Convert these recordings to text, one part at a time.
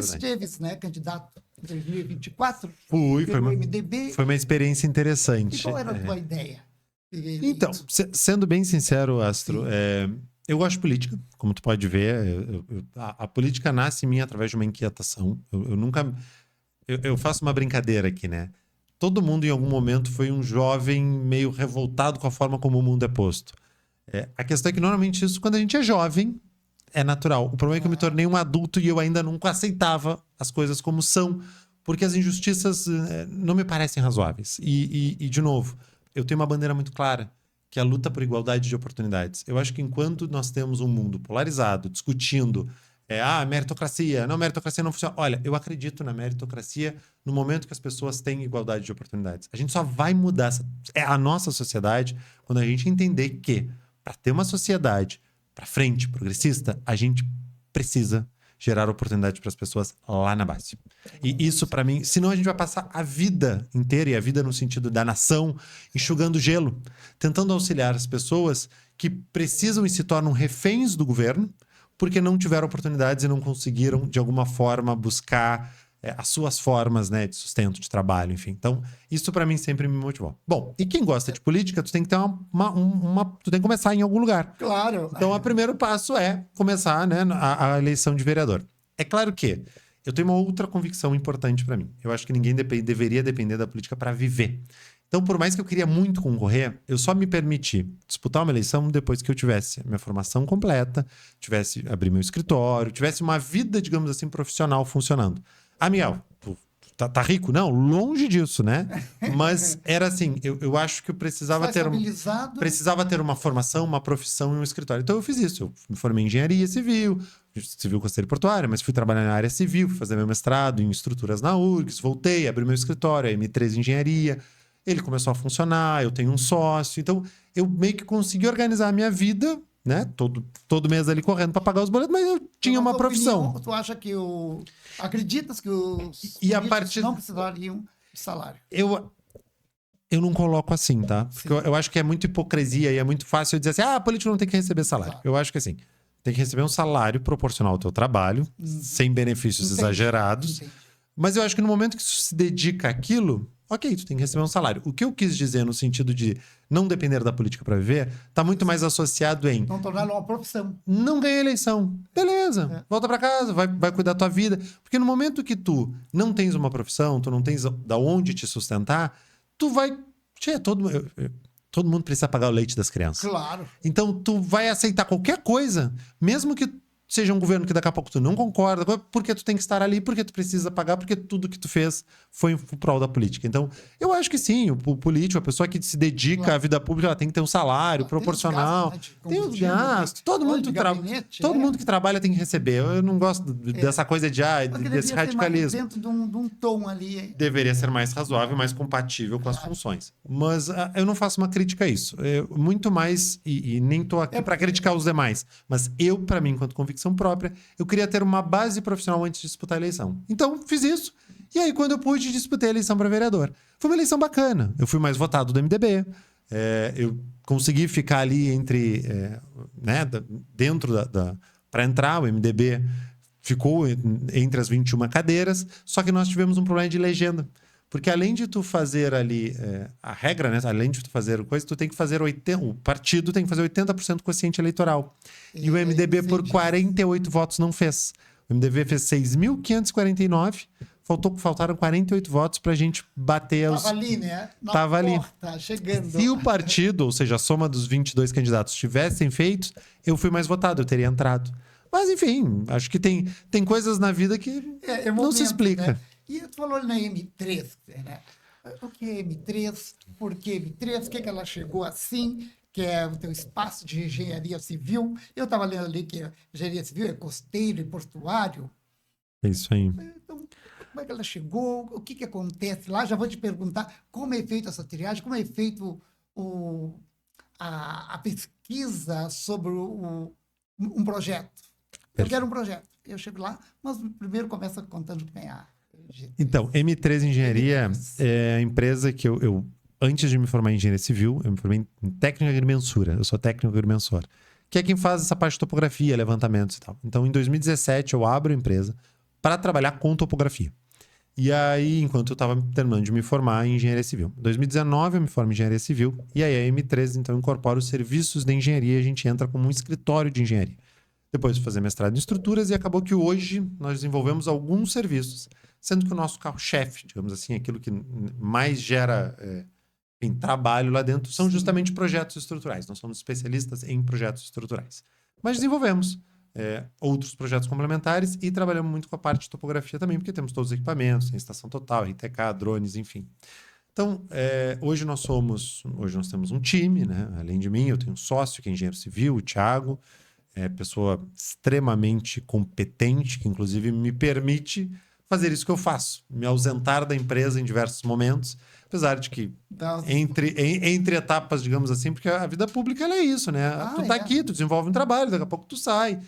Esteves, né, candidato em 2024 Foi pelo uma, MDB. foi uma experiência interessante. E qual era a tua ideia? Então, sendo bem sincero, Astro, eu gosto de política, como tu pode ver. A política nasce em mim através de uma inquietação. Eu nunca... Eu faço uma brincadeira aqui, né? Todo mundo, em algum momento, foi um jovem meio revoltado com a forma como o mundo é posto. A questão é que, normalmente, isso, quando a gente é jovem, é natural. O problema é que eu me tornei um adulto e eu ainda nunca aceitava as coisas como são, porque as injustiças não me parecem razoáveis. E, de novo, eu tenho uma bandeira muito clara, que é a luta por igualdade de oportunidades. Eu acho que enquanto nós temos um mundo polarizado, discutindo meritocracia não funciona. Olha, eu acredito na meritocracia no momento que as pessoas têm igualdade de oportunidades. A gente só vai mudar a nossa sociedade quando a gente entender que, para ter uma sociedade para frente, progressista, a gente precisa gerar oportunidade para as pessoas lá na base. E isso, para mim, senão a gente vai passar a vida inteira, e a vida no sentido da nação, enxugando gelo, tentando auxiliar as pessoas que precisam e se tornam reféns do governo, porque não tiveram oportunidades e não conseguiram, de alguma forma, buscar as suas formas, né, de sustento, de trabalho, enfim. Então, isso para mim sempre me motivou. Bom, e quem gosta de política, tu tem que ter tu tem que começar em algum lugar. Claro. Então, o primeiro passo é começar, né, a eleição de vereador. É claro que eu tenho uma outra convicção importante para mim. Eu acho que ninguém deveria depender da política para viver. Então, por mais que eu queria muito concorrer, eu só me permiti disputar uma eleição depois que eu tivesse minha formação completa, tivesse abrir meu escritório, tivesse uma vida, digamos assim, profissional funcionando. Miguel, tu tá rico? Não, longe disso, né? Mas era assim, eu acho que eu precisava ter uma formação, uma profissão e um escritório. Então eu fiz isso. Eu me formei em engenharia civil costeira e portuária, mas fui trabalhar na área civil, fui fazer meu mestrado em estruturas na URGS, voltei, abri meu escritório, a M3 Engenharia. Ele começou a funcionar, eu tenho um sócio. Então, eu meio que consegui organizar a minha vida, né? Todo mês ali correndo para pagar os boletos, mas eu tinha uma profissão. Opinião, tu acha que acreditas que os não precisariam de salário? Eu não coloco assim, tá? Porque eu acho que é muito hipocrisia e é muito fácil eu dizer assim, político não tem que receber salário. Claro. Eu acho que assim, tem que receber um salário proporcional ao teu trabalho, sem benefícios exagerados. Mas eu acho que no momento que tu se dedica àquilo, ok, tu tem que receber um salário. O que eu quis dizer no sentido de não depender da política para viver, tá muito mais associado em... Não torná-lo uma profissão. Não ganhei eleição. Beleza, volta para casa, vai cuidar da tua vida. Porque no momento que tu não tens uma profissão, tu não tens da onde te sustentar, tu vai... Todo mundo precisa pagar o leite das crianças. Claro. Então, tu vai aceitar qualquer coisa, mesmo que seja um governo que daqui a pouco tu não concorda, porque tu tem que estar ali, porque tu precisa pagar, porque tudo que tu fez foi em prol da política. Então, eu acho que sim, o político, a pessoa que se dedica à vida pública, ela tem que ter um salário proporcional. Tem os gastos. Todo mundo que trabalha tem que receber. Eu não gosto dessa coisa desse radicalismo. Dentro de um tom ali. Deveria ser mais razoável, mais compatível com as funções. Mas eu não faço uma crítica a isso. Muito mais, e nem tô aqui para criticar os demais, mas para mim, enquanto convicção própria, eu queria ter uma base profissional antes de disputar a eleição. Então, fiz isso. E aí, quando eu pude, disputei a eleição para vereador. Foi uma eleição bacana. Eu fui mais votado do MDB. Eu consegui ficar ali dentro para entrar. O MDB ficou entre as 21 cadeiras. Só que nós tivemos um problema de legenda. Porque além de tu fazer ali a regra, né? Além de tu fazer coisa, tu tem que fazer o partido tem que fazer 80% do quociente eleitoral. E o MDB por 48 votos não fez. O MDB fez 6.549, faltaram 48 votos pra gente bater os... Tava ali, né? Tava ali. Chegando. Se o partido, ou seja, a soma dos 22 candidatos tivessem feito, eu fui mais votado, eu teria entrado. Mas enfim, acho que tem coisas na vida que não se explica. Né? E tu falou na M3, né? O que é M3? Por que M3? O que ela chegou assim? Que é o teu espaço de engenharia civil. Eu estava lendo ali que engenharia civil é costeiro e portuário. É isso aí. Então, como é que ela chegou? O que acontece lá? Já vou te perguntar como é feita essa triagem, como é feito a pesquisa sobre um projeto. Eu quero um projeto. Eu chego lá, mas primeiro começa contando quem é. Então, M3 Engenharia é a empresa que eu antes de me formar em engenharia civil, eu me formei em técnica agrimensura. Eu sou técnico agrimensor, que é quem faz essa parte de topografia, levantamentos e tal. Então, em 2017, eu abro a empresa para trabalhar com topografia. E aí, enquanto eu estava terminando de me formar em engenharia civil. Em 2019, eu me formo em engenharia civil. E aí, a M3, então, incorpora os serviços de engenharia. A gente entra como um escritório de engenharia. Depois de fazer mestrado em estruturas. E acabou que hoje nós desenvolvemos alguns serviços. Sendo que o nosso carro-chefe, digamos assim, aquilo que mais gera trabalho lá dentro, são justamente projetos estruturais. Nós somos especialistas em projetos estruturais. Mas desenvolvemos outros projetos complementares e trabalhamos muito com a parte de topografia também, porque temos todos os equipamentos, tem estação total, RTK, drones, enfim. Então, hoje nós temos um time, né? Além de mim, eu tenho um sócio que é engenheiro civil, o Thiago, pessoa extremamente competente, que inclusive me permite fazer isso que eu faço, me ausentar da empresa em diversos momentos, apesar de que entre etapas, digamos assim, porque a vida pública ela é isso, né? Tu tá aqui, tu desenvolve um trabalho, daqui a pouco tu sai.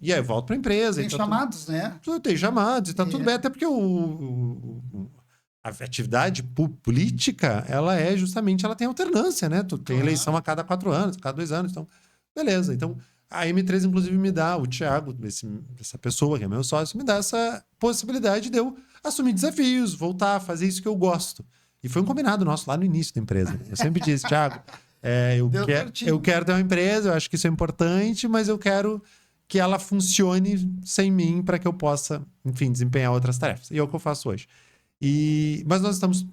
E aí eu volto pra empresa. Tem chamados, né? Tem chamados e tá tudo bem, até porque a atividade política, ela ela tem alternância, né? Tu tem eleição a cada 4 anos, a cada 2 anos, então, beleza. Então, a M3, inclusive, me dá, o Thiago, essa pessoa que é meu sócio, me dá essa possibilidade de eu assumir desafios, voltar a fazer isso que eu gosto. E foi um combinado nosso lá no início da empresa. Eu sempre disse, Thiago, eu quero ter uma empresa, eu acho que isso é importante, mas eu quero que ela funcione sem mim para que eu possa, enfim, desempenhar outras tarefas. E é o que eu faço hoje. Mas nós estamos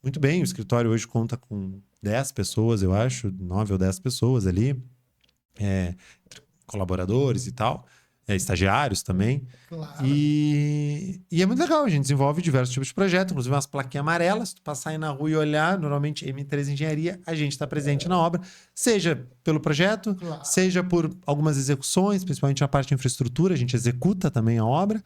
muito bem, o escritório hoje conta com 10 pessoas, eu acho, 9 ou 10 pessoas ali, colaboradores e tal, estagiários também. Claro. E é muito legal, a gente desenvolve diversos tipos de projetos, inclusive umas plaquinhas amarelas, se tu passar aí na rua e olhar, normalmente M3 Engenharia, a gente está presente na obra, seja pelo projeto, seja por algumas execuções, principalmente na parte de infraestrutura, a gente executa também a obra,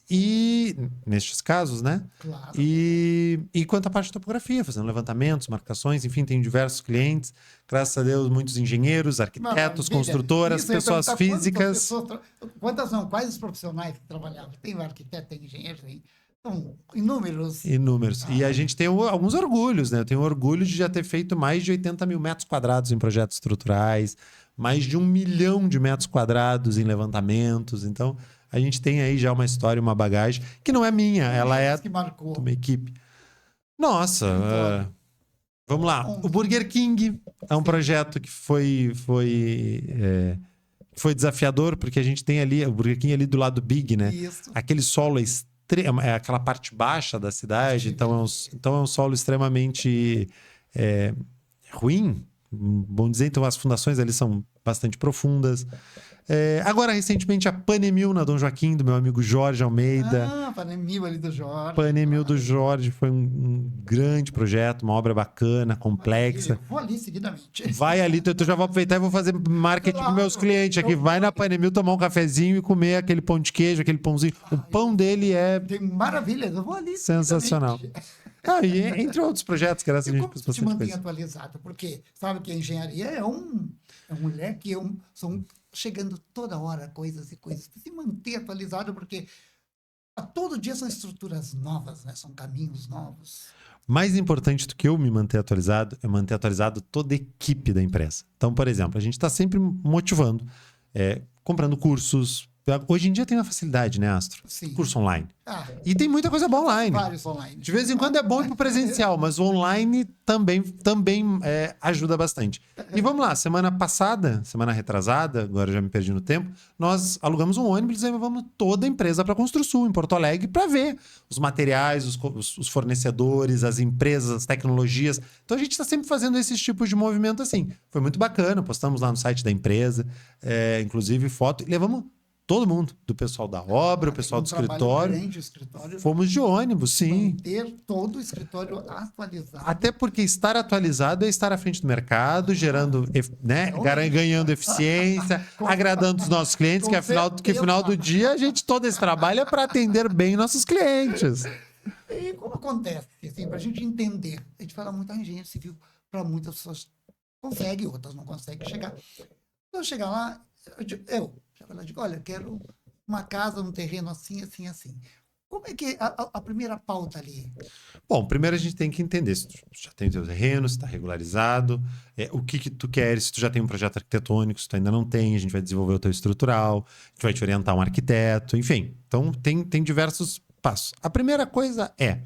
e nestes casos, né? Claro. E quanto à parte de topografia, fazendo levantamentos, marcações, enfim, tem diversos clientes, graças a Deus, muitos engenheiros, arquitetos, construtoras, pessoas físicas. Quais os profissionais que trabalhavam? Tem arquiteto, tem engenheiro, são inúmeros. E a gente tem alguns orgulhos, né? Eu tenho orgulho de já ter feito mais de 80 mil metros quadrados em projetos estruturais, mais de 1 milhão de metros quadrados em levantamentos. Então, a gente tem aí já uma história, uma bagagem, que não é minha, ela é de uma equipe. Nossa, vamos lá. O Burger King é um projeto que foi desafiador, porque a gente tem ali, o Burger King ali do lado do Big, né? Isso. Aquele solo é aquela parte baixa da cidade, então é um solo extremamente ruim, bom dizer. Então as fundações ali são bastante profundas. Agora, recentemente, a Panemil na Dom Joaquim, do meu amigo Jorge Almeida. Panemil ali do Jorge. Panemil do Jorge foi um grande projeto, uma obra bacana, complexa. Eu vou ali seguidamente. Vai ali, eu já vou aproveitar e vou fazer marketing para meus clientes aqui. Vai na Panemil tomar um cafezinho e comer aquele pão de queijo, aquele pãozinho. O pão dele tem maravilhas, eu vou ali sensacional. E entre outros projetos, graças a gente fez bastante coisa. Te mantém atualizado, porque sabe que a engenharia é um leque, são chegando toda hora coisas e coisas. Se manter atualizado, porque a todo dia são estruturas novas, né? São caminhos novos. Mais importante do que eu me manter atualizado é manter atualizado toda a equipe da empresa. Então, por exemplo, a gente está sempre motivando, comprando cursos. Hoje em dia tem uma facilidade, né, Astro? Sim. Curso online. E tem muita coisa boa online. Vários online. De vez em quando é bom ir pro presencial, mas o online também ajuda bastante. E vamos lá, semana retrasada, agora já me perdi no tempo, nós alugamos um ônibus e levamos toda a empresa para a Construsul, em Porto Alegre, para ver os materiais, os fornecedores, as empresas, as tecnologias. Então a gente está sempre fazendo esses tipos de movimento assim. Foi muito bacana, postamos lá no site da empresa, inclusive foto, e levamos todo mundo, do pessoal da obra, o pessoal do escritório. Fomos de ônibus, sim. Manter todo o escritório atualizado. Até porque estar atualizado é estar à frente do mercado, gerando, né, ganhando eficiência, agradando os nossos clientes, que afinal do dia todo esse trabalho é para atender bem nossos clientes. E como acontece, assim, para a gente entender, a gente fala muito a engenharia civil, para muitas pessoas consegue, outras não conseguem chegar. Então, chegar lá, eu digo, olha, eu quero uma casa, um terreno assim, assim, assim. Como é que a primeira pauta ali? Bom, primeiro a gente tem que entender se tu já tem o teu terreno, se está regularizado, o que que tu queres, se tu já tem um projeto arquitetônico, se tu ainda não tem, a gente vai desenvolver o teu estrutural, a gente vai te orientar um arquiteto, enfim. Então, tem diversos passos. A primeira coisa é,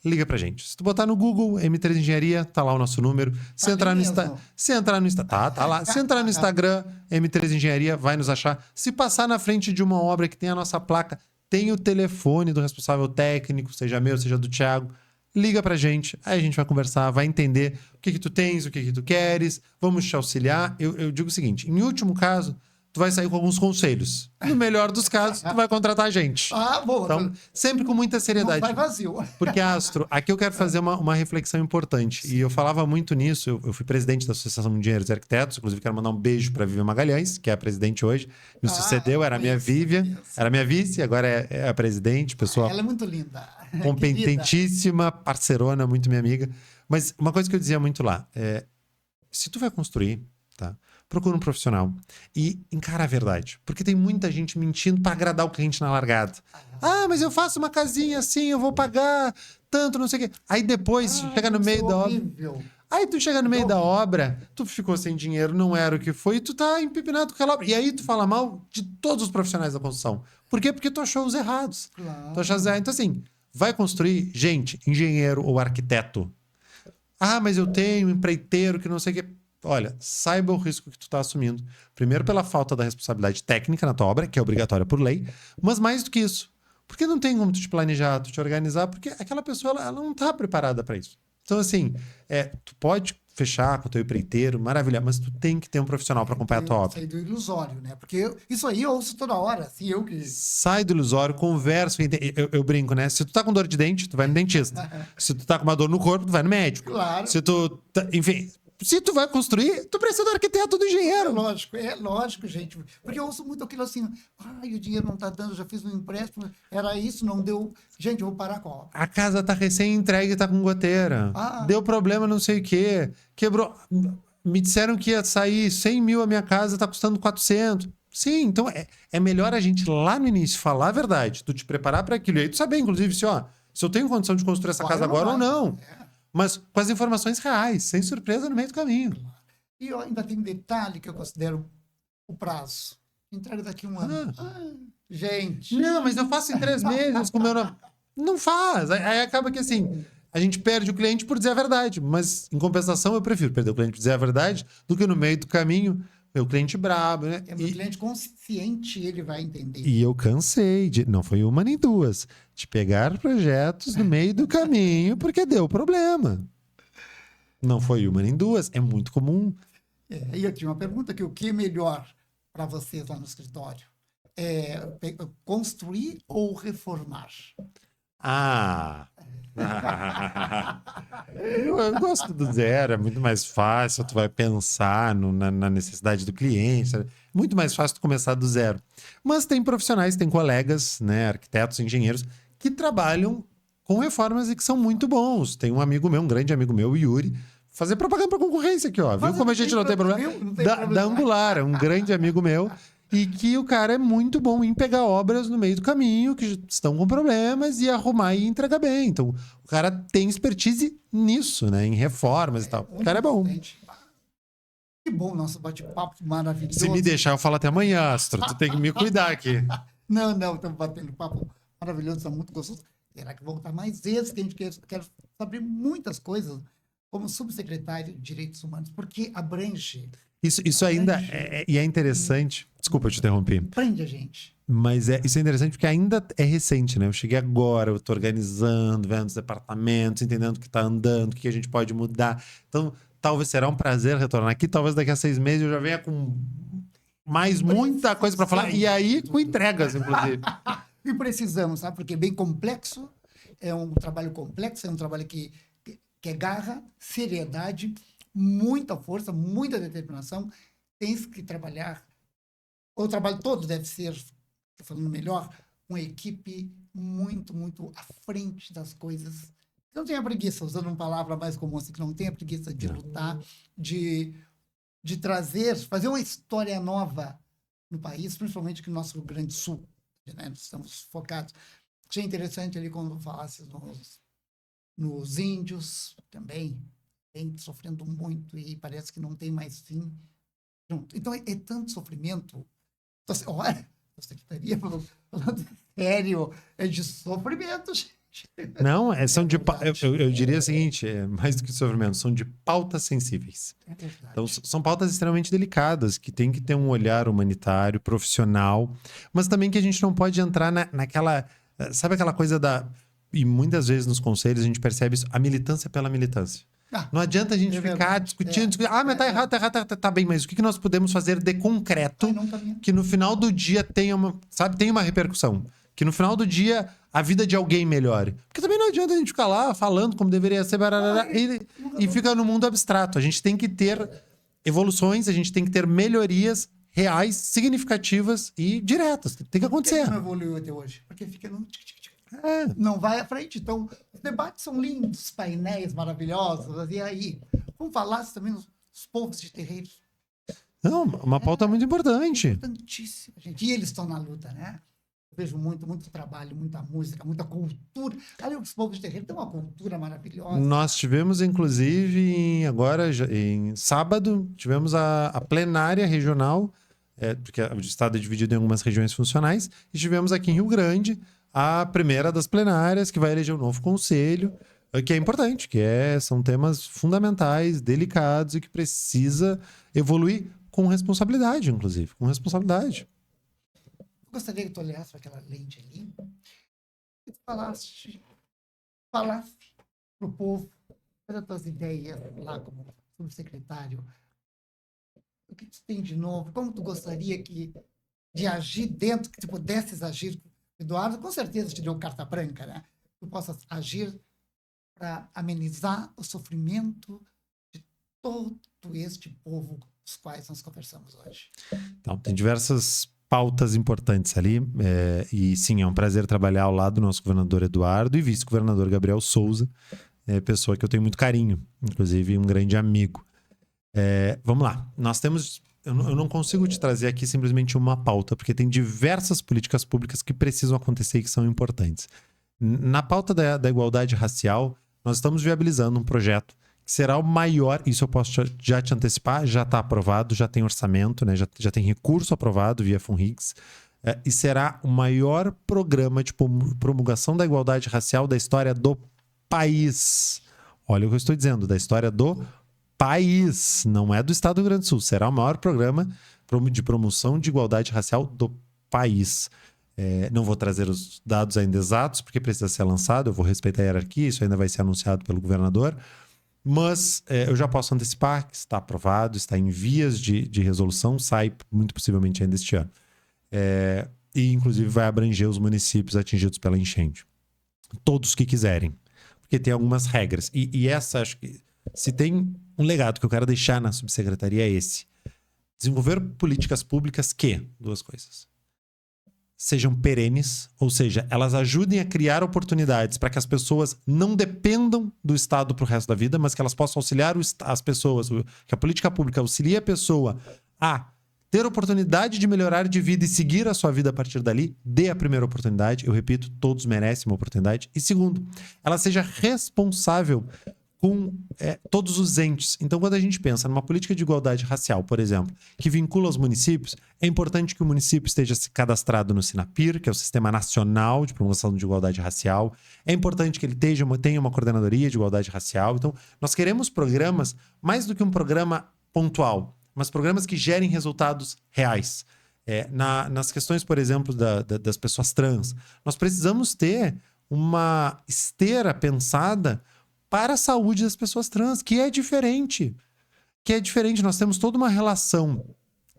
liga pra gente. Se tu botar no Google M3 Engenharia, tá lá o nosso número. Se Tá entrar ali no mesmo. se entrar no tá lá. Se entrar no Instagram, M3 Engenharia, vai nos achar. Se passar na frente de uma obra que tem a nossa placa, tem o telefone do responsável técnico, seja meu, seja do Thiago. Liga pra gente, aí a gente vai conversar, vai entender o que tu tens, o que tu queres, vamos te auxiliar. Eu digo o seguinte, em último caso, tu vai sair com alguns conselhos. No melhor dos casos, tu vai contratar a gente. Ah, boa. Então, sempre com muita Não seriedade. vai vazio. Porque, Astro, aqui eu quero fazer uma reflexão importante. E eu falava muito nisso. Eu fui presidente da Associação de Engenheiros e Arquitetos. Inclusive, quero mandar um beijo para a Vivian Magalhães, que é a presidente hoje. Me sucedeu, era a minha Vivian. Era a minha vice, agora é a presidente. Pessoa Ela é muito linda. competentíssima, parceirona, muito minha amiga. Mas uma coisa que eu dizia muito lá se tu vai construir, tá? Procura um profissional e encara a verdade. Porque tem muita gente mentindo para agradar o cliente na largada. Ah, mas eu faço uma casinha assim, eu vou pagar tanto, não sei o quê. Aí depois chega no meio da obra. Aí tu chega no meio da obra, tu ficou sem dinheiro, não era o que foi, e tu tá empipinado com aquela obra. E aí tu fala mal de todos os profissionais da construção. Por quê? Porque tu achou os errados. Claro. Tu achou os errados. Então, assim, vai construir, gente, engenheiro ou arquiteto. Ah, mas eu tenho um empreiteiro que não sei o quê. Olha, saiba o risco que tu está assumindo. Primeiro, pela falta da responsabilidade técnica na tua obra, que é obrigatória por lei, mas mais do que isso. Porque não tem como tu te planejar, tu te organizar, porque aquela pessoa ela não está preparada para isso. Então, assim, tu pode fechar com o teu empreiteiro, maravilha, mas tu tem que ter um profissional para acompanhar a tua obra. Sair do ilusório, né? Porque isso aí eu ouço toda hora, assim, eu que... Sai do ilusório, conversa. Eu brinco, né? Se tu tá com dor de dente, tu vai no dentista. Se tu tá com uma dor no corpo, tu vai no médico. Claro. Se tu... Enfim... Se tu vai construir, tu precisa do arquiteto, do engenheiro. É lógico, gente. Porque eu ouço muito aquilo assim, o dinheiro não tá dando, já fiz um empréstimo, era isso, não deu. Gente, eu vou parar com a obra. A casa tá recém-entregue e tá com goteira. Deu problema não sei o quê. Quebrou. Me disseram que ia sair 100 mil a minha casa, tá custando 400. Sim, então é melhor a gente lá no início falar a verdade, tu te preparar para aquilo. E aí tu saber, inclusive, se eu tenho condição de construir essa casa agora ou não. Mas com as informações reais, sem surpresa no meio do caminho. E eu ainda tem um detalhe que eu considero o prazo. Entrega daqui a um ano. Gente. Não, mas eu faço em 3 meses com o meu nome. Não faz. Aí acaba que assim, a gente perde o cliente por dizer a verdade. Mas, em compensação, eu prefiro perder o cliente por dizer a verdade do que no meio do caminho meu cliente brabo, né? Meu cliente consciente, ele vai entender. E eu cansei, não foi uma nem duas, de pegar projetos no meio do caminho porque deu problema. Não foi uma nem duas, é muito comum. E eu tinha uma pergunta que o que é melhor para vocês lá no escritório? Construir ou reformar? Eu gosto do zero, é muito mais fácil, tu vai pensar na necessidade do cliente, é muito mais fácil tu começar do zero. Mas tem profissionais, tem colegas, né, arquitetos, engenheiros, que trabalham com reformas e que são muito bons. Tem um amigo meu, um grande amigo meu, o Yuri, fazer propaganda para concorrência aqui, ó. Viu como a gente não tem problema? Da Angular, um grande amigo meu. E que o cara é muito bom em pegar obras no meio do caminho que estão com problemas e arrumar e entregar bem. Então, o cara tem expertise nisso, né? Em reformas e tal. O cara é bom. Que bom, nosso bate-papo maravilhoso. Se me deixar, eu falo até amanhã, Astro. Tu tem que me cuidar aqui. Não, estamos batendo papo maravilhoso, está muito gostoso. Terá que voltar mais vezes, que a gente quer saber muitas coisas como subsecretário de Direitos Humanos, porque abrange... Isso ainda é interessante. Desculpa, eu te interrompi. Prende a gente. Mas isso é interessante porque ainda é recente, né? Eu cheguei agora, eu tô organizando, vendo os departamentos, entendendo o que tá andando, o que a gente pode mudar. Então, talvez será um prazer retornar aqui. Talvez daqui a 6 meses eu já venha com muita coisa para falar. E aí, com entregas, inclusive. E precisamos, sabe? Porque é bem complexo. É um trabalho complexo, é um trabalho que é garra, seriedade, muita força, muita determinação. Tens que trabalhar. O trabalho todo deve ser, estou falando melhor, uma equipe muito, muito à frente das coisas. Não tenha preguiça, usando uma palavra mais comum assim, que não tenha preguiça de lutar, de trazer, fazer uma história nova no país, principalmente aqui no nosso Rio Grande do Sul. Né? Nós estamos focados. Achei interessante ali quando falasse nos índios também, vem sofrendo muito e parece que não tem mais fim. Então, é tanto sofrimento. Então, assim, olha, a secretaria falando sério, é de sofrimento, gente. Não, são de. verdade. Eu diria o seguinte: mais do que sofrimento, são de pautas sensíveis. É verdade. Então, são pautas extremamente delicadas, que tem que ter um olhar humanitário, profissional, mas também que a gente não pode entrar naquela. Sabe aquela coisa da. E muitas vezes nos conselhos a gente percebe isso, a militância pela militância. Não adianta a gente ficar discutindo, mas tá errado, tá bem, mas o que nós podemos fazer de concreto que no final do dia tenha uma repercussão? Que no final do dia a vida de alguém melhore. Porque também não adianta a gente ficar lá falando como deveria ser e fica no mundo abstrato. A gente tem que ter evoluções, a gente tem que ter melhorias reais, significativas e diretas. Tem que acontecer. Por que não evoluiu até hoje? Porque fica no não vai à frente. Então, os debates são lindos, painéis maravilhosos. E aí, vamos falar também dos povos de terreiros. Não, uma pauta muito importante. Importantíssima, gente. E eles estão na luta, né? Eu vejo muito trabalho, muita música, muita cultura. Ali, os povos de terreiro têm uma cultura maravilhosa. Nós tivemos, inclusive, agora, em sábado, tivemos a plenária regional, porque o estado é dividido em algumas regiões funcionais, e tivemos aqui em Rio Grande a primeira das plenárias, que vai eleger um novo conselho, que é importante, são temas fundamentais, delicados e que precisa evoluir com responsabilidade, inclusive, com responsabilidade. Eu gostaria que tu olhasse para aquela lente ali e falasse para o povo, pelas tuas ideias lá como subsecretário, o que tu tem de novo, como tu gostaria de agir dentro, que tu pudesses agir. Eduardo, com certeza te deu carta branca, né? Tu possas agir para amenizar o sofrimento de todo este povo dos quais nós conversamos hoje. Então, tem diversas pautas importantes ali, e sim, é um prazer trabalhar ao lado do nosso governador Eduardo e vice-governador Gabriel Souza, pessoa que eu tenho muito carinho, inclusive um grande amigo. Vamos lá, nós temos... Eu não consigo te trazer aqui simplesmente uma pauta, porque tem diversas políticas públicas que precisam acontecer e que são importantes. Na pauta da igualdade racial, nós estamos viabilizando um projeto que será o maior, isso eu posso já te antecipar, já está aprovado, já tem orçamento, né? Já tem recurso aprovado via FUNRICS, e será o maior programa de promulgação da igualdade racial da história do país. Olha o que eu estou dizendo, da história do país, não é do estado do Rio Grande do Sul. Será o maior programa de promoção de igualdade racial do país. Não vou trazer os dados ainda exatos, porque precisa ser lançado, eu vou respeitar a hierarquia, isso ainda vai ser anunciado pelo governador, mas eu já posso antecipar que está aprovado, está em vias de resolução, sai muito possivelmente ainda este ano. E inclusive vai abranger os municípios atingidos pela enchente. Todos que quiserem, porque tem algumas regras. E essa, acho que se tem um legado que eu quero deixar na subsecretaria é esse. Desenvolver políticas públicas que, duas coisas, sejam perenes, ou seja, elas ajudem a criar oportunidades para que as pessoas não dependam do Estado para o resto da vida, mas que elas possam auxiliar as pessoas, que a política pública auxilie a pessoa a ter oportunidade de melhorar de vida e seguir a sua vida a partir dali, dê a primeira oportunidade. Eu repito, todos merecem uma oportunidade. E segundo, ela seja responsável com todos os entes. Então, quando a gente pensa numa política de igualdade racial, por exemplo, que vincula os municípios, é importante que o município esteja cadastrado no SINAPIR, que é o Sistema Nacional de Promoção de Igualdade Racial. É importante que ele tenha uma coordenadoria de igualdade racial. Então, nós queremos programas, mais do que um programa pontual, mas programas que gerem resultados reais. Nas questões, por exemplo, das pessoas trans, nós precisamos ter uma esteira pensada para a saúde das pessoas trans, que é diferente. Nós temos toda uma relação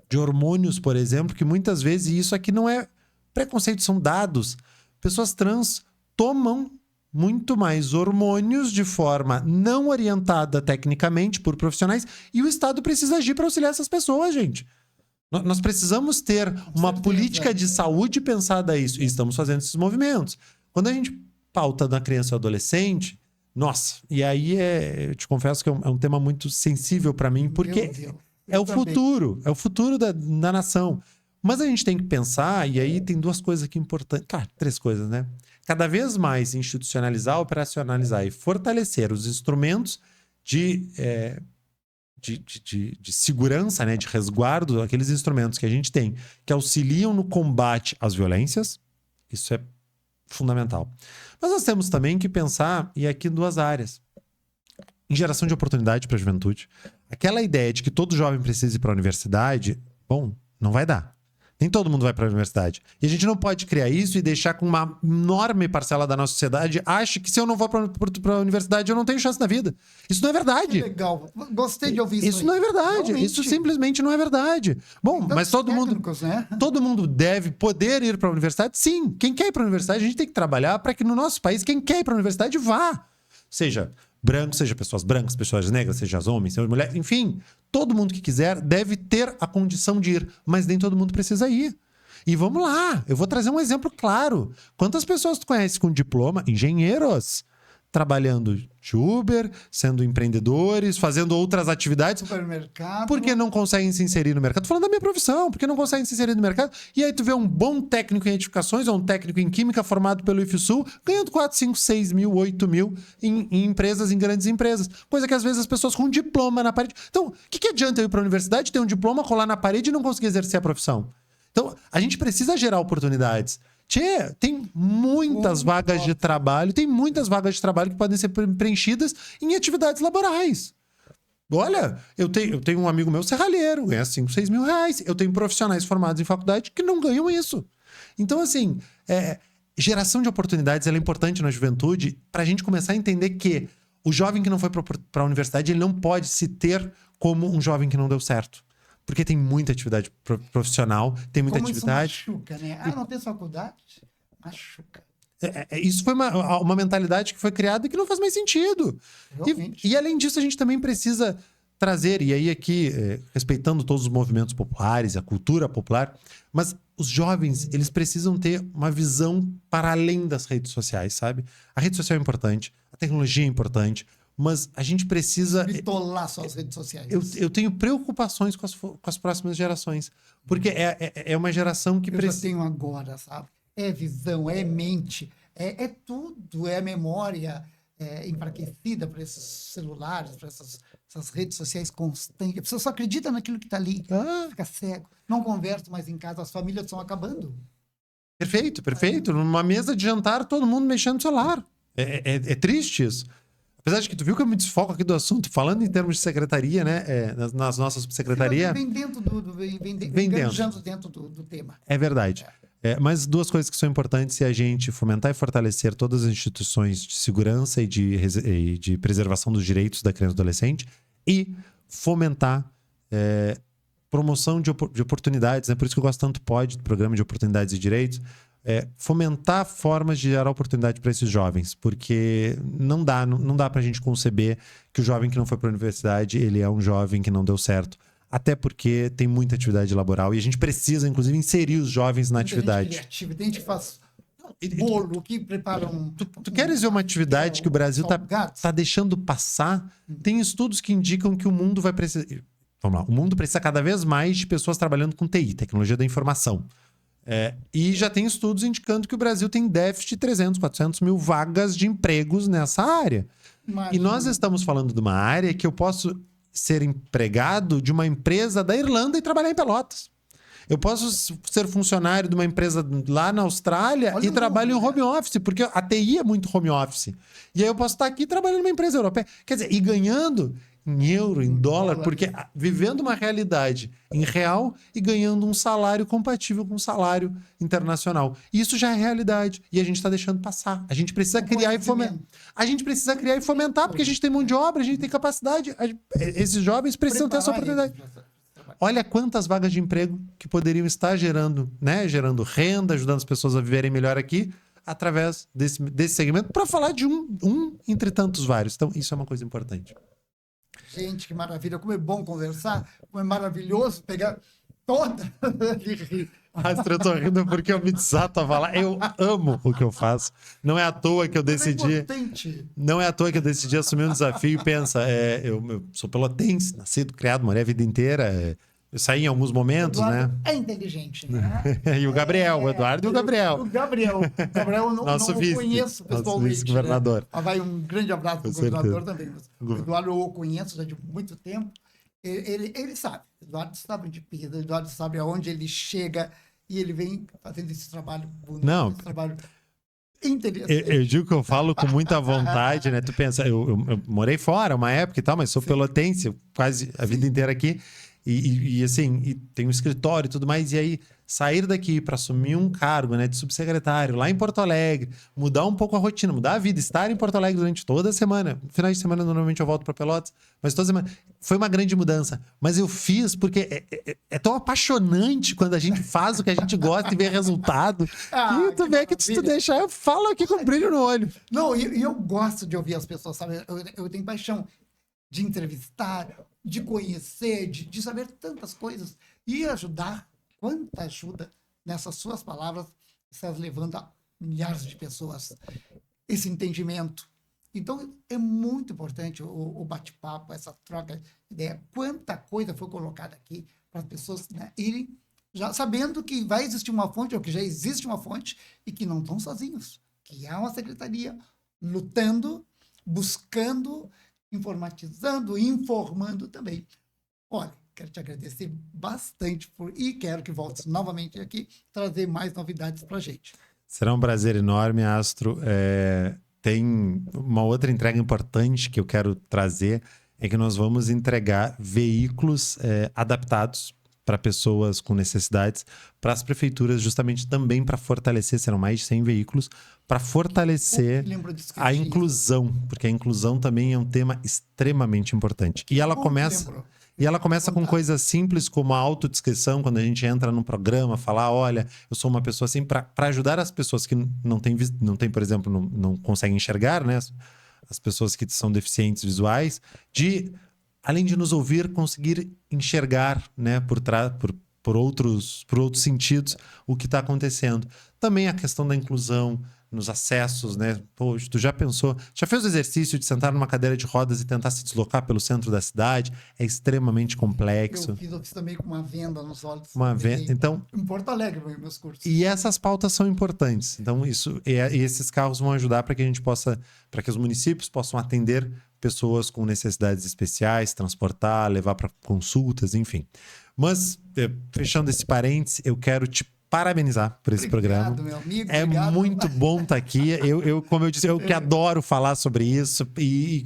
de hormônios, por exemplo, que muitas vezes, e isso aqui não é preconceito, são dados, pessoas trans tomam muito mais hormônios de forma não orientada tecnicamente por profissionais, e o Estado precisa agir para auxiliar essas pessoas, gente. Nós precisamos ter uma política de saúde pensada a isso, e estamos fazendo esses movimentos. Quando a gente pauta na criança ou adolescente, nossa, e aí eu te confesso que é um tema muito sensível para mim, porque é o futuro da nação. Mas a gente tem que pensar, e aí tem duas coisas aqui importantes. Claro, três coisas, né? Cada vez mais institucionalizar, operacionalizar e fortalecer os instrumentos de segurança, né? De resguardo, aqueles instrumentos que a gente tem que auxiliam no combate às violências. Isso é fundamental. Mas nós temos também que pensar, e aqui em duas áreas, em geração de oportunidade para a juventude. Aquela ideia de que todo jovem precisa ir para a universidade, bom, não vai dar. Nem todo mundo vai para a universidade. E a gente não pode criar isso e deixar com uma enorme parcela da nossa sociedade ache que se eu não vou para a universidade eu não tenho chance na vida. Isso não é verdade. Que legal. Gostei de ouvir isso. Isso não é verdade. Realmente. Isso simplesmente não é verdade. Bom, mas todo mundo deve poder ir para a universidade? Sim. Quem quer ir para a universidade, a gente tem que trabalhar para que no nosso país, quem quer ir para a universidade, vá. Seja branco, seja pessoas brancas, pessoas negras, seja homens, seja mulheres, enfim, todo mundo que quiser deve ter a condição de ir, mas nem todo mundo precisa ir. E vamos lá, eu vou trazer um exemplo claro. Quantas pessoas tu conhece com diploma? Engenheiros, trabalhando de Uber, sendo empreendedores, fazendo outras atividades. Supermercado. Porque não conseguem se inserir no mercado. Tô falando da minha profissão, porque não conseguem se inserir no mercado. E aí tu vê um bom técnico em edificações ou um técnico em química formado pelo IFSU ganhando 4, 5, 6 mil, 8 mil em empresas, em grandes empresas. Coisa que às vezes as pessoas com um diploma na parede... Então, o que adianta eu ir para a universidade, ter um diploma, colar na parede e não conseguir exercer a profissão? Então, a gente precisa gerar oportunidades. Tchê, tem muitas vagas de trabalho, que podem ser preenchidas em atividades laborais. Olha, eu tenho um amigo meu serralheiro, ganha 5, 6 mil reais. Eu tenho profissionais formados em faculdade que não ganham isso. Então, assim, geração de oportunidades ela é importante na juventude para a gente começar a entender que o jovem que não foi para a universidade ele não pode se ter como um jovem que não deu certo. Porque tem muita atividade profissional, tem muita atividade. Isso machuca, né? Ah, não tem faculdade? Machuca. Isso foi uma mentalidade que foi criada e que não faz mais sentido. E além disso, a gente também precisa trazer, e aí aqui, respeitando todos os movimentos populares, a cultura popular, mas os jovens, eles precisam ter uma visão para além das redes sociais, sabe? A rede social é importante, a tecnologia é importante, mas a gente precisa... Bitolar suas redes sociais. Eu tenho preocupações com as próximas gerações. Porque é uma geração que precisa... Eu já tenho agora, sabe? É visão, é mente, é tudo. É a memória enfraquecida por esses celulares, por essas redes sociais constantes. A pessoa só acredita naquilo que está ali. Fica cego. Não conversa mais em casa. As famílias estão acabando. Perfeito. Numa mesa de jantar, todo mundo mexendo no celular. É triste isso. Apesar de que tu viu que eu me desfoco aqui do assunto, falando em termos de secretaria, né? Nas nossas secretarias. Vem dentro dentro do tema. É verdade. Mas duas coisas que são importantes é a gente fomentar e fortalecer todas as instituições de segurança e de preservação dos direitos da criança e do adolescente e fomentar promoção de oportunidades, né? Por isso que eu gosto tanto do Programa de Oportunidades e Direitos. Fomentar formas de gerar oportunidade para esses jovens, porque não dá para a gente conceber que o jovem que não foi para a universidade ele é um jovem que não deu certo, até porque tem muita atividade laboral e a gente precisa, inclusive, inserir os jovens na atividade. Tem gente que faz bolo, que prepara Tu queres ver uma atividade que o Brasil tá deixando passar? Tem estudos que indicam que o mundo vai precisar... Vamos lá, o mundo precisa cada vez mais de pessoas trabalhando com TI, tecnologia da informação. E já tem estudos indicando que o Brasil tem déficit de 300, 400 mil vagas de empregos nessa área. Imagina. E nós estamos falando de uma área que eu posso ser empregado de uma empresa da Irlanda e trabalhar em Pelotas. Eu posso ser funcionário de uma empresa lá na Austrália e trabalho em home office, porque a TI é muito home office. E aí eu posso estar aqui trabalhando numa empresa europeia. Quer dizer, e ganhando em euro, em dólar, porque vivendo uma realidade em real e ganhando um salário compatível com um salário internacional. Isso já é realidade. E a gente está deixando passar. A gente precisa criar e fomentar. Porque a gente tem mão de obra, a gente tem capacidade. Esses jovens precisam ter essa oportunidade. Olha quantas vagas de emprego que poderiam estar gerando, né? Gerando renda, ajudando as pessoas a viverem melhor aqui, através desse segmento, para falar de um entre tantos vários. Então, isso é uma coisa importante. Gente, que maravilha. Como é bom conversar. Como é maravilhoso pegar toda... Astro, eu tô rindo porque eu me desato a falar. Eu amo o que eu faço. Não é à toa que eu decidi... Não é à toa que eu decidi assumir um desafio e pensa, eu sou pelotense, nascido, criado, morei a vida inteira. sair em alguns momentos, Eduardo né? é inteligente, né? E o Gabriel, o Eduardo e o Gabriel. O Gabriel eu Nosso não o vice, conheço nosso pessoalmente. vice-governador. Né? Mas vai um grande abraço para Com o governador certeza. também. Mas o Eduardo eu o conheço já de muito tempo. Ele sabe. O Eduardo sabe de pisa, o Eduardo sabe aonde ele chega e ele vem fazendo esse trabalho bonito, Não. esse trabalho interessante. Eu digo que eu falo com muita vontade, né? Tu pensa, eu morei fora uma época e tal, mas sou pelotense, quase a vida inteira aqui. E assim, e tem um escritório e tudo mais. E aí, sair daqui para assumir um cargo, né, de subsecretário lá em Porto Alegre, mudar um pouco a rotina, mudar a vida, estar em Porto Alegre durante toda a semana. No final de semana, normalmente eu volto para Pelotas, mas toda semana. Foi uma grande mudança. Mas eu fiz porque é tão apaixonante quando a gente faz o que a gente gosta e vê resultado. E tu vê que se tu deixar, eu falo aqui com brilho no olho. Não, e eu gosto de ouvir as pessoas, sabe? Eu tenho paixão de entrevistar, de conhecer, de saber tantas coisas e ajudar. Quanta ajuda nessas suas palavras estás levando a milhares de pessoas esse entendimento. Então, é muito importante o bate-papo, essa troca de ideia. Quanta coisa foi colocada aqui para as pessoas, né, irem já sabendo que vai existir uma fonte, ou que já existe uma fonte, e que não estão sozinhos. Que há uma secretaria lutando, buscando, informatizando, informando também. Olha, quero te agradecer bastante e quero que voltes novamente aqui trazer mais novidades para a gente. Será um prazer enorme, Astro. Tem uma outra entrega importante que eu quero trazer, é que nós vamos entregar veículos adaptados para pessoas com necessidades, para as prefeituras, justamente também para fortalecer, serão mais de 100 veículos, para fortalecer a inclusão, porque a inclusão também é um tema extremamente importante. E ela começa com coisas simples como a autodescrição, quando a gente entra num programa, falar, olha, eu sou uma pessoa assim, para ajudar as pessoas que não têm, por exemplo, não conseguem enxergar, né? As pessoas que são deficientes visuais, além de nos ouvir, conseguir enxergar, né, por outros sentidos o que está acontecendo. Também a questão da inclusão nos acessos, né? Poxa, tu já fez o exercício de sentar numa cadeira de rodas e tentar se deslocar pelo centro da cidade? É extremamente complexo. Eu fiz também com uma venda nos olhos. Então, em Porto Alegre, meus cursos. E essas pautas são importantes. Então, e esses carros vão ajudar para que a gente possa, para que os municípios possam atender pessoas com necessidades especiais, transportar, levar para consultas, enfim. Mas, fechando esse parênteses, eu quero te parabenizar por esse programa. Meu amigo, obrigado. Muito bom estar aqui. Como eu disse, eu que adoro falar sobre isso e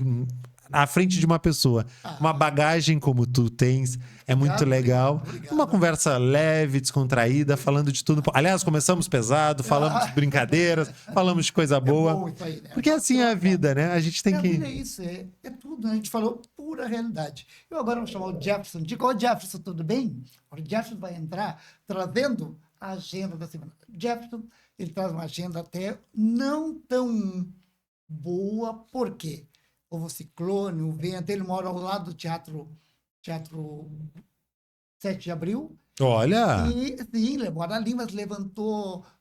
à frente de uma pessoa, uma bagagem como tu tens, é muito legal. Obrigado. Uma conversa leve, descontraída, falando de tudo. Aliás, começamos pesado, falamos de brincadeiras, falamos de coisa boa. Bom isso aí, né? Porque assim é a vida, né? A gente tem que... A vida é isso, é tudo. A gente falou pura realidade. Eu agora vou chamar o Jefferson. Digo, Jefferson, tudo bem? O Jefferson vai entrar trazendo a agenda da semana. Jefferson, ele traz uma agenda até não tão boa, por quê? Houve o ciclone, o vento, ele mora ao lado do Teatro 7 de Abril. Olha! E sim, ele mora ali, mas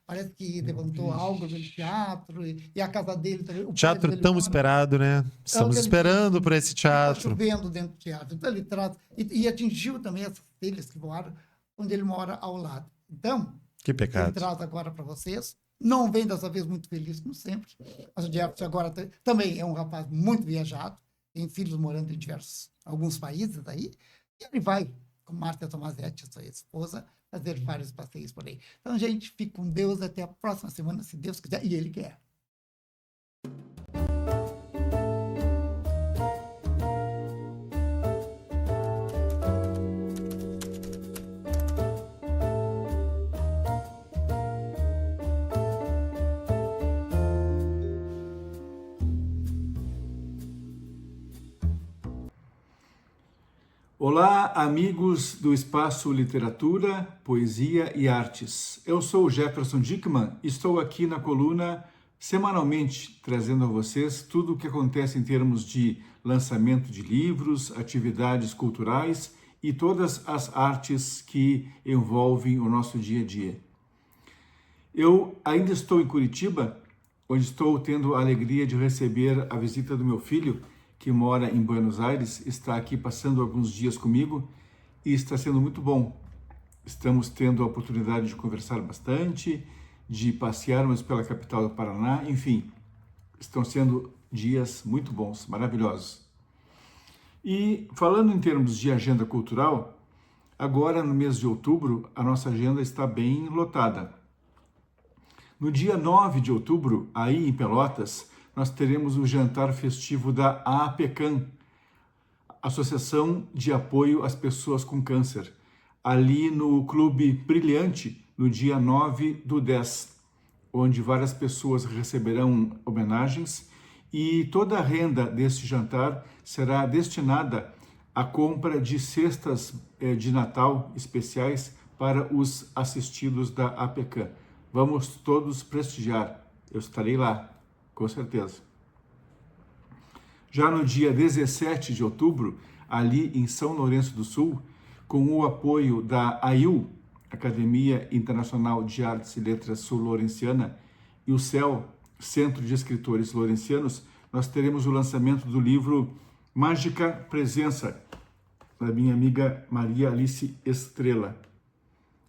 parece que levantou algo no teatro, e a casa dele também. O teatro tão esperado, né? Estamos esperando por esse teatro. Está chovendo dentro do teatro. Então ele traz, e atingiu também essas telhas que voaram, onde ele mora ao lado. Então, que pecado. Ele traz agora para vocês. Não vem dessa vez muito feliz, como sempre. Mas o Jefferson agora também é um rapaz muito viajado, tem filhos morando em alguns países aí, e ele vai, com Márcia Tomazetti, sua esposa, fazer vários passeios por aí. Então, gente, fique com Deus até a próxima semana, se Deus quiser, e Ele quer. Olá, amigos do Espaço Literatura, Poesia e Artes. Eu sou o Jefferson Dickman e estou aqui na coluna semanalmente trazendo a vocês tudo o que acontece em termos de lançamento de livros, atividades culturais e todas as artes que envolvem o nosso dia a dia. Eu ainda estou em Curitiba, onde estou tendo a alegria de receber a visita do meu filho, que mora em Buenos Aires, está aqui passando alguns dias comigo, e está sendo muito bom. Estamos tendo a oportunidade de conversar bastante, de passearmos pela capital do Paraná, enfim, estão sendo dias muito bons, maravilhosos. E falando em termos de agenda cultural, agora no mês de outubro a nossa agenda está bem lotada. No dia 9 de outubro, aí em Pelotas, nós teremos o jantar festivo da APECAM, Associação de Apoio às Pessoas com Câncer, ali no Clube Brilhante, no dia 9/10, onde várias pessoas receberão homenagens e toda a renda deste jantar será destinada à compra de cestas de Natal especiais para os assistidos da APECAM. Vamos todos prestigiar, eu estarei lá, com certeza. Já no dia 17 de outubro, ali em São Lourenço do Sul, com o apoio da AIU, Academia Internacional de Artes e Letras Sul-Lourenciana, e o CEL, Centro de Escritores Lourencianos, nós teremos o lançamento do livro Mágica Presença, da minha amiga Maria Alice Estrela.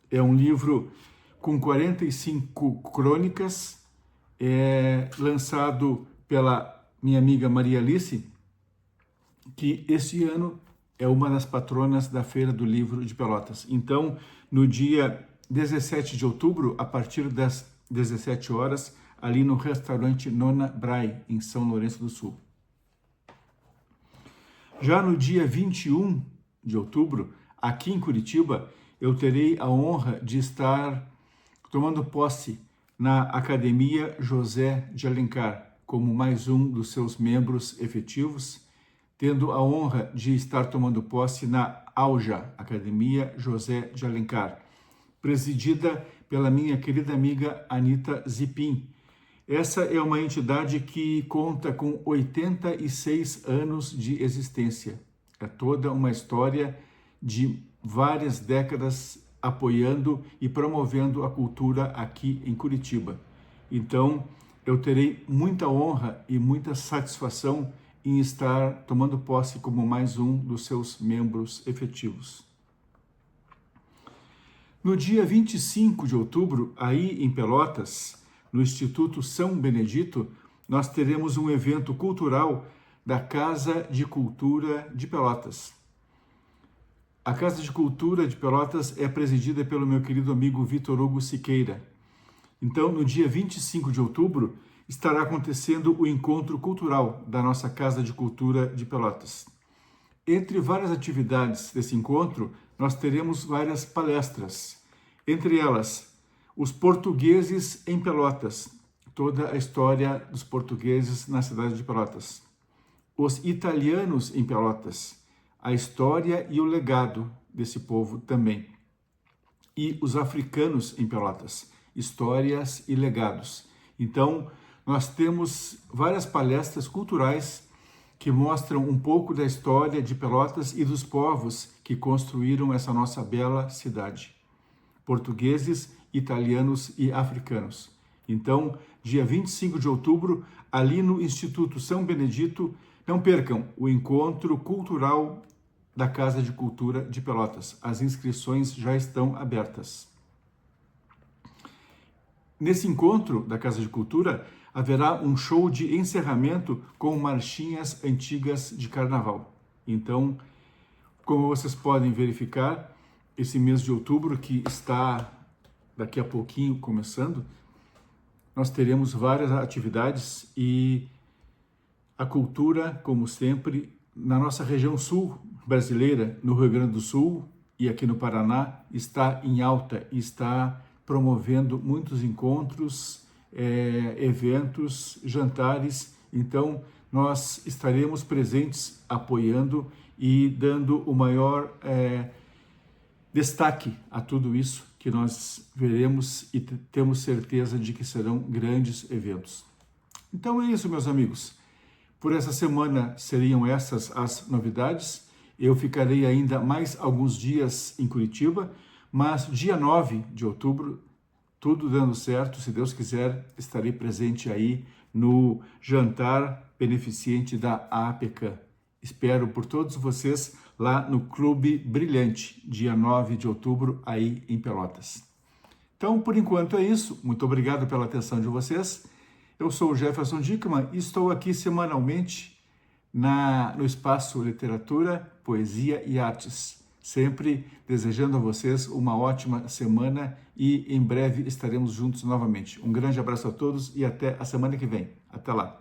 É um livro com 45 crônicas, lançado pela minha amiga Maria Alice, que este ano é uma das patronas da Feira do Livro de Pelotas. Então, no dia 17 de outubro, a partir das 17 horas, ali no restaurante Nona Brai, em São Lourenço do Sul. Já no dia 21 de outubro, aqui em Curitiba, eu terei a honra de estar tomando posse na Academia José de Alencar, como mais um dos seus membros efetivos, tendo a honra de estar tomando posse na AUJA, Academia José de Alencar, presidida pela minha querida amiga Anita Zipin. Essa é uma entidade que conta com 86 anos de existência. É toda uma história de várias décadas apoiando e promovendo a cultura aqui em Curitiba. Então, eu terei muita honra e muita satisfação em estar tomando posse como mais um dos seus membros efetivos. No dia 25 de outubro, aí em Pelotas, no Instituto São Benedito, nós teremos um evento cultural da Casa de Cultura de Pelotas. A Casa de Cultura de Pelotas é presidida pelo meu querido amigo Vitor Hugo Siqueira. Então, no dia 25 de outubro, estará acontecendo o encontro cultural da nossa Casa de Cultura de Pelotas. Entre várias atividades desse encontro, nós teremos várias palestras. Entre elas, os portugueses em Pelotas, toda a história dos portugueses na cidade de Pelotas. Os italianos em Pelotas, a história e o legado desse povo também. E os africanos em Pelotas, histórias e legados. Então, nós temos várias palestras culturais que mostram um pouco da história de Pelotas e dos povos que construíram essa nossa bela cidade. Portugueses, italianos e africanos. Então, dia 25 de outubro, ali no Instituto São Benedito, não percam o encontro cultural da Casa de Cultura de Pelotas. As inscrições já estão abertas. Nesse encontro da Casa de Cultura, haverá um show de encerramento com marchinhas antigas de carnaval. Então, como vocês podem verificar, esse mês de outubro, que está daqui a pouquinho começando, nós teremos várias atividades e a cultura, como sempre, na nossa região sul brasileira, no Rio Grande do Sul e aqui no Paraná, está em alta e está promovendo muitos encontros, eventos, jantares. Então, nós estaremos presentes apoiando e dando o maior destaque a tudo isso que nós veremos e temos certeza de que serão grandes eventos. Então é isso, meus amigos. Por essa semana seriam essas as novidades. Eu ficarei ainda mais alguns dias em Curitiba, mas dia 9 de outubro, tudo dando certo, se Deus quiser, estarei presente aí no jantar beneficente da APECAM. Espero por todos vocês lá no Clube Brilhante, dia 9 de outubro, aí em Pelotas. Então, por enquanto é isso. Muito obrigado pela atenção de vocês. Eu sou o Jefferson Dickmann e estou aqui semanalmente no Espaço Literatura, Poesia e Artes. Sempre desejando a vocês uma ótima semana e em breve estaremos juntos novamente. Um grande abraço a todos e até a semana que vem. Até lá.